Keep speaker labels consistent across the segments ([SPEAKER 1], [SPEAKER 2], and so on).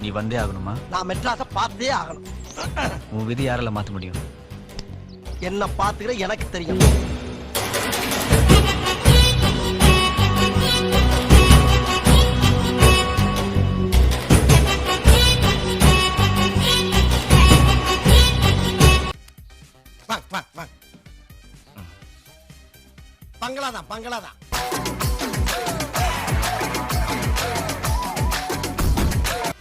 [SPEAKER 1] நீ வந்தே ஆகணுமா?
[SPEAKER 2] நான் மெட்ராஸை பார்த்தே ஆகணும்.
[SPEAKER 1] உன் விதி யாரால மாற்ற முடியும்?
[SPEAKER 2] என்ன பார்த்துக்கிற எனக்கு தெரியும். பங்களாதான் பங்களாதான்.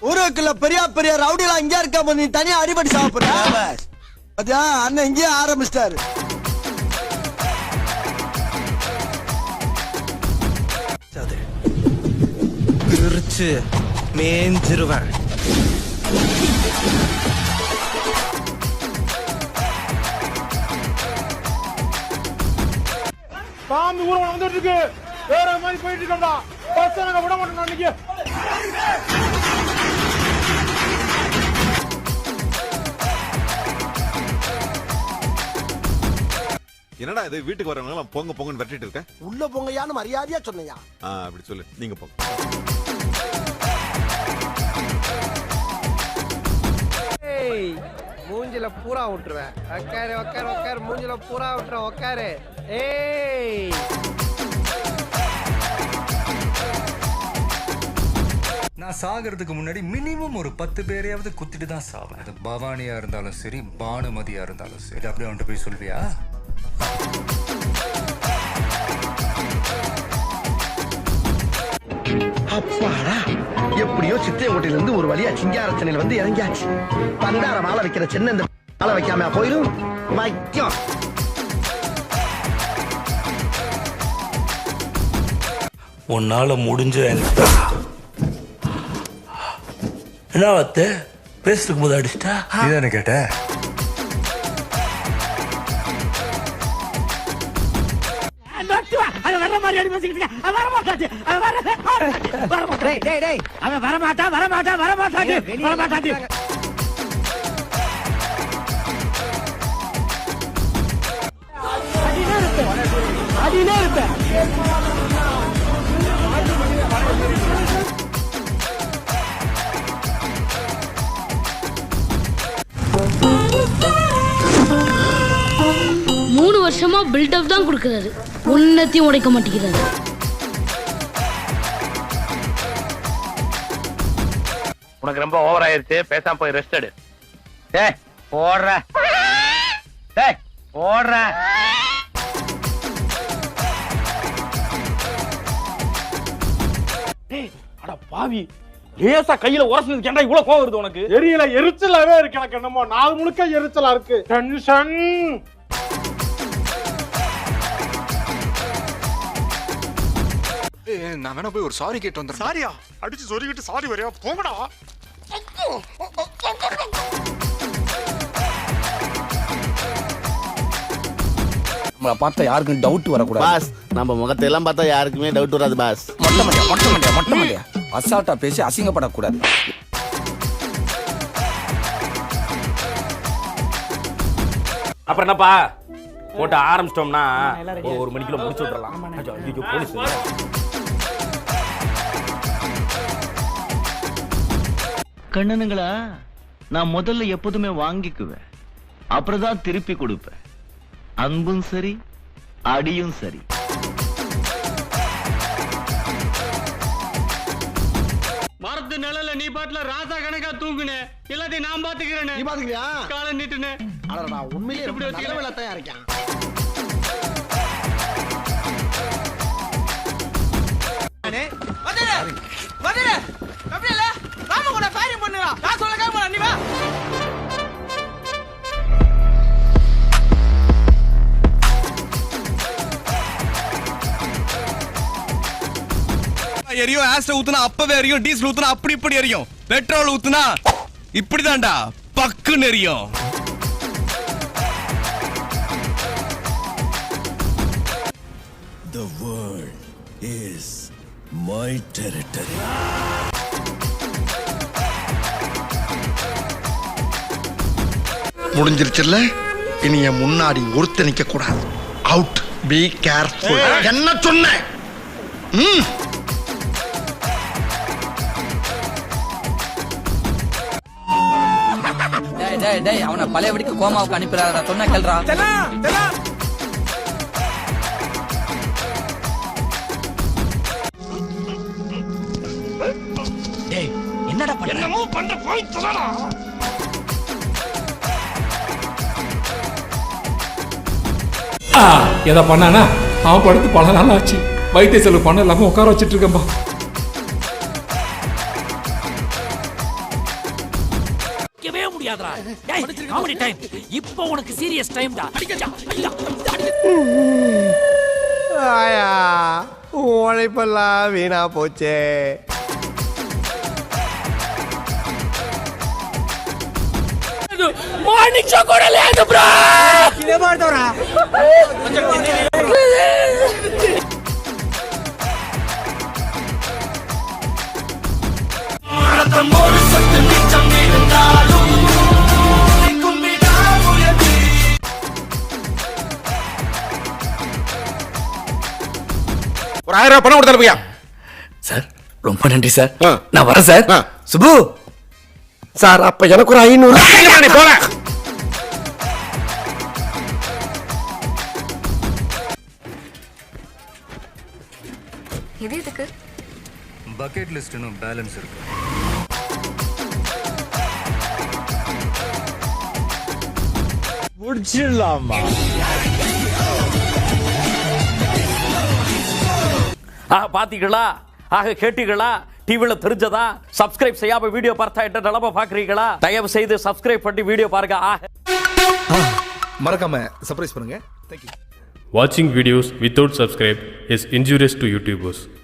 [SPEAKER 2] ஊருக்குள்ள பெரிய பெரிய ரவுடிலாம் இங்க இருக்க நீ தனியா அடிபடி சாப்பிடுற. அதான் அண்ணன் இங்கே ஆரம்பிச்சிட்டாரு.
[SPEAKER 3] பிரிச்சு மேஞ்சிருவேன்.
[SPEAKER 4] சாமி ஊர்வலம் வந்துட்டு இருக்கு. வேற மாதிரி போயிட்டு இருக்கோம்டா. பஸ் நாங்க விட மாட்டோம் அன்னைக்கு.
[SPEAKER 5] என்னடா இது வீட்டுக்கு வரவங்க எல்லாம் பொங்க பொங்கன்னு விரட்டிட்டு இருக்க?
[SPEAKER 2] உள்ள பொங்கையான்னு மரியாதையா சொன்னையா?
[SPEAKER 5] அப்படி சொல்லு. நீங்க போங்க.
[SPEAKER 6] மூஞ்சில பூரா விட்டுருவேன். உக்காரு உக்காரு உக்காரு. மூஞ்சில பூரா விட்டுறேன். உக்காரு. ஏய்
[SPEAKER 7] நான் சாகிறதுக்கு முன்னாடி மினிமம் ஒரு 10 பேரையாவது குத்திட்டு தான் சாவேன். அது பவானியா இருந்தாலும் சரி, பானுமதியா இருந்தாலும் சரி. அப்படியே அவன்கிட்ட போய் சொல்வியா?
[SPEAKER 2] அப்பாடா, எப்படியோ சித்திரை ஓட்டையில இருந்து ஒரு வழியா சிங்காரச்சனையில வந்து இறங்கியாச்சு. பண்டார மாலை வைக்கிற சின்ன இந்த மாலை வைக்காம போயிரும். வைக்கும்.
[SPEAKER 8] உன்னால முடிஞ்ச என்ன வார்த்த பேசுறதுக்கு போது அடிச்சிட்டா?
[SPEAKER 7] நீதானே கேட்ட?
[SPEAKER 9] மூணு வருஷமா பில்டப் தான் கொடுக்கறாரு. உன்னத்தையும் உடைக்க மாட்டேங்கிறாரு.
[SPEAKER 6] உனக்கு ரொம்ப ஓவர் ஆயிருச்சு. பேசாம போய் ரெஸ்ட் எடு. டேய் போடுற. டேய் போடுற.
[SPEAKER 4] டேய் அட பாவி. லேசா கையில உரசுனதுக்கு ஏன்டா இவ்வளவு கோவம் வருது உனக்கு? தெரியல, எரிச்சலாவே இருக்கு எனக்கு. என்னமோ நாள் முழுக்க எரிச்சலா இருக்கு. டென்ஷன்.
[SPEAKER 7] நான் வேணா போய் ஒரு சாரி கேட்டு வந்துடுறேன்.
[SPEAKER 4] சாரியா? அடிச்சு சொருகிட்டு சாரி வரையா? போங்கடா.
[SPEAKER 3] நம்மள பார்த்தா யாருக்கும் டவுட் வரக்கூடாது
[SPEAKER 6] பாஸ். நம்ம முகத்தை எல்லாம் பார்த்தா யாருக்குமே டவுட் வராது பாஸ்.
[SPEAKER 3] மொட்டை மண்டையா அசால்ட்டா பேசி அசிங்கப்படக்கூடாது.
[SPEAKER 4] அப்புறம் என்னப்பா போட்டு ஆரம்பிச்சிட்டோம்னா ஒரு மணிக்குள்ள முடிச்சு விட்டுறலாம். போலீஸ்
[SPEAKER 1] கண்ணனுங்களா, நான் முதல்ல எப்போதுமே வாங்கிக்குவேன், அப்புறம் தான் திருப்பி கொடுப்பேன். அன்பும் சரி, அடியும் சரி.
[SPEAKER 4] மரத்து நிழல நீ பாட்டுல ராசா கணக்கா தூங்குனே. எல்லாத்தையும் நான் பாத்துக்கிறேன்.
[SPEAKER 2] நீ பாத்துக்கிறியா?
[SPEAKER 4] காலை நீட்டுனே.
[SPEAKER 2] அடடா, உண்மையிலேயே எப்படி நல்ல தயாரா இருக்கான்.
[SPEAKER 3] எரியும். ஆசிட் ஊத்துனா அப்பவே எரியும். டீசல் ஊத்துனா அப்படி இப்படி எரியும். பெட்ரோல் ஊத்துனா இப்படிதான்டா பக்குன்னு எரியும்.
[SPEAKER 8] The world is my territory.
[SPEAKER 2] முடிஞ்சிருச்சுல்ல? இனி என் முன்னாடி ஒருத்த நிக்க கூடாது. அவுட். Be careful. என்ன சொன்ன?
[SPEAKER 10] டேய் டேய் அவனை பழையபடிக்கு கோமாவுக்கு அனுப்பிடாதடா சொன்னா கேள்றா டேய் என்னடா பண்ண என்னமோ பண்ண போய் சொல்லடா
[SPEAKER 4] எதை பண்ணானா அவன் படுத்து பல நாள் ஆச்சு வைத்திய செலவு பண்ண இல்லாம உட்கார வச்சிட்டு இருக்கேன்பா
[SPEAKER 10] முடியாதடா டேய் காமெடி டைம் இப்போ உனக்கு சீரியஸ் டைம்டா
[SPEAKER 2] ஆயா உழைப்பெல்லாம் வீணா போச்சே
[SPEAKER 10] మార్నింగ్ షో కూడా లేదు బ్రో
[SPEAKER 2] ఇదే మాడతావరా
[SPEAKER 5] ஒரு 1000 ரூபாய் பணம் கொடுத்தாரு பையா.
[SPEAKER 2] சார் ரொம்ப நன்றி சார் நான் வரேன் சார் சுபு சார் அப்ப எனக்கு ஒரு 500
[SPEAKER 5] போல
[SPEAKER 11] இது எதுக்கு
[SPEAKER 7] பக்கெட் லிஸ்ட் இன்னும் பேலன்ஸ் இருக்கு
[SPEAKER 2] முடிச்சிடலாமா
[SPEAKER 10] பாத்தீங்களா ஆக கேட்டீங்களா டிவில தெரிஞ்சதா சப்ஸ்கிரைப் செய்யாம வீடியோ பார்த்தா என்ன நிலம பாக்குறீங்களா தயவு செய்து சப்ஸ்கிரைப் பண்ணி வீடியோ பாருங்க
[SPEAKER 5] மறக்காம சர்ப்ரைஸ் பண்ணுங்க. Thank you.
[SPEAKER 12] Watching videos without subscribe is injurious to YouTubers.